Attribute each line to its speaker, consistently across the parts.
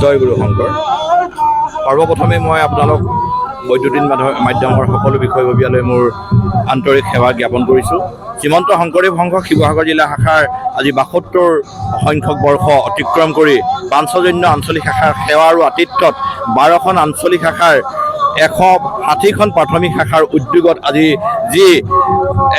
Speaker 1: জয় গুৰু শংকৰ। সৰ্বপ্ৰথমে মই আপোনালোক বৈদ্যুতিন মাধ্যমৰ সকলো বিষয়ববীয়ালৈ মোৰ আন্তৰিক সেৱা জ্ঞাপন কৰিছোঁ। শ্ৰীমন্ত শংকৰদেৱ সংঘ শিৱসাগৰ জিলা শাখাৰ আজি ৭২ সংখ্যক বৰ্ষ অতিক্ৰম কৰি পাঞ্চজন্য আঞ্চলিক শাখাৰ সেৱা আৰু আতিথ্যত ১২খন আঞ্চলিক শাখাৰ ১৬০খন প্ৰাথমিক শাখাৰ উদ্যোগত আজি যি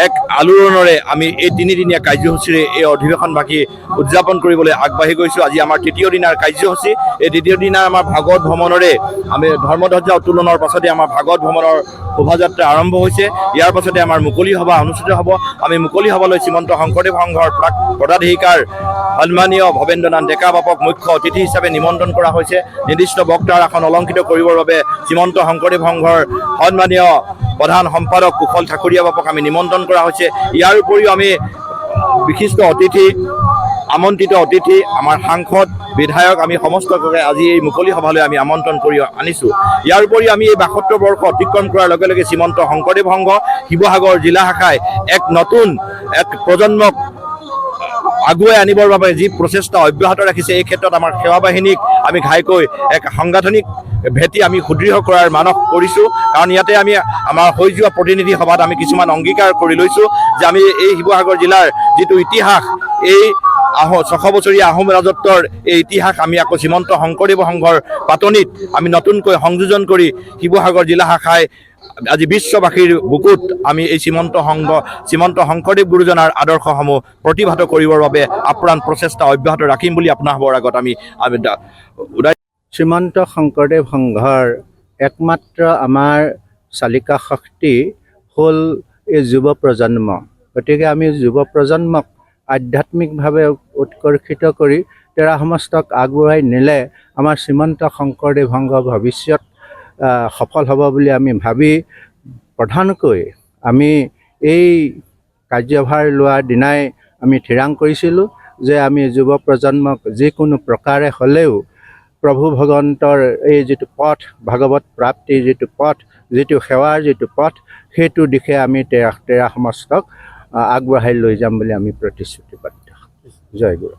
Speaker 1: এক আলোড়নেৰে আমি এই তিনিদিনীয়া কাৰ্যসূচীৰে এই অধিৱেশনভাগি উদযাপন কৰিবলৈ আগবাঢ়ি গৈছোঁ। আজি আমাৰ তৃতীয় দিনাৰ কাৰ্যসূচী। এই তৃতীয় দিনাৰ আমাৰ ভাগৱত ভ্ৰমণৰে আমি ধৰ্মধ্বজা উত্তোলনৰ পাছতে আমাৰ ভাগৱত ভ্ৰমণৰ শোভাযাত্ৰা আৰম্ভ হৈছে। ইয়াৰ পাছতে আমাৰ মুকলি সভা অনুষ্ঠিত হ'ব। আমি মুকলি সভালৈ শ্ৰীমন্ত শংকৰদেৱ সংঘৰ পদাধিকাৰ সন্মানীয় ভৱেন্দ্ৰনাথ ডেকা বাপক মুখ্য অতিথি হিচাপে নিমন্ত্ৰণ কৰা হৈছে। নিৰ্দিষ্ট বক্তাৰ আসন অলংকৃত কৰিবৰ বাবে শ্ৰীমন্ত শংকৰদেৱ সংঘৰ সন্মানীয় প্ৰধান সম্পাদক কুশল ঠাকুৰীয়া বাপক আমি নিমন্ত্ৰণ কৰা হৈছে। ইয়াৰ উপৰিও আমি বিশিষ্ট অতিথি, আমন্ত্ৰিত অতিথি, আমাৰ সাংসদ, বিধায়ক আমি সমস্তকে আজি এই মুকলি সভালৈ আমি আমন্ত্ৰণ কৰি আনিছোঁ। ইয়াৰ উপৰিও আমি এই ৭২ বৰ্ষ অতিক্ৰম কৰাৰ লগে লগে শ্ৰীমন্ত শংকৰদেৱ সংঘ শিৱসাগৰ জিলা শাখাই এক নতুন প্ৰজন্মক আগুৱাই আনিবৰ বাবে যি প্ৰচেষ্টা অব্যাহত ৰাখিছে, এই ক্ষেত্ৰত আমাৰ সেৱা বাহিনীক আমি ঘাইকৈ এক সাংগঠনিক ভেটি আমি সুদৃঢ় কৰাৰ মানস কৰিছোঁ। কাৰণ ইয়াতে আমি আমাৰ হৈ যোৱা প্ৰতিনিধি সভাত আমি কিছুমান অংগীকাৰ কৰি লৈছোঁ যে আমি এই শিৱসাগৰ জিলাৰ যিটো ইতিহাস, এই ৬০০ বছৰীয়া আহোম ৰাজত্বৰ এই ইতিহাস আমি আকৌ শ্ৰীমন্ত শংকৰদেৱ সংঘৰ পাতনিত আমি নতুনকৈ সংযোজন কৰি শিৱসাগৰ জিলা শাখাই আজি বিশ্ববাসীৰ বুকুত আমি এই শ্ৰীমন্ত শংকৰদেৱ গুৰুজনাৰ আদৰ্শসমূহ প্ৰতিভাত কৰিবৰ বাবে আপ্ৰাণ প্ৰচেষ্টা অব্যাহত ৰাখিম বুলি আপোনালোকৰ আগত আমি
Speaker 2: শ্ৰীমন্ত শংকৰদেৱ সংঘৰ একমাত্ৰ আমাৰ চালিকা শক্তি হ'ল এই যুৱ প্ৰজন্ম। গতিকে আমি যুৱ প্ৰজন্মক আধ্যাত্মিকভাৱে উৎকৰ্ষিত কৰি তেৰা সমস্তক আগুৱাই নিলে আমাৰ শ্ৰীমন্ত শংকৰদেৱ সংঘ ভৱিষ্যত সফল হ'ব বুলি আমি ভাবি প্ৰধানকৈ আমি এই কাৰ্যভাৰ লোৱাৰ দিনাই আমি থিৰাং কৰিছিলোঁ যে আমি যুৱ প্ৰজন্মক যিকোনো প্ৰকাৰে হ'লেও প্ৰভু ভগৱন্তৰ এই যিটো পথ, ভাগৱত প্ৰাপ্তিৰ যিটো পথ, যিটো সেৱাৰ যিটো পথ, সেইটো দিশে আমি তেৰা সমস্তক আগবঢ়াই লৈ যাম বুলি আমি প্ৰতিশ্ৰুতিবদ্ধ। জয় গুৰু।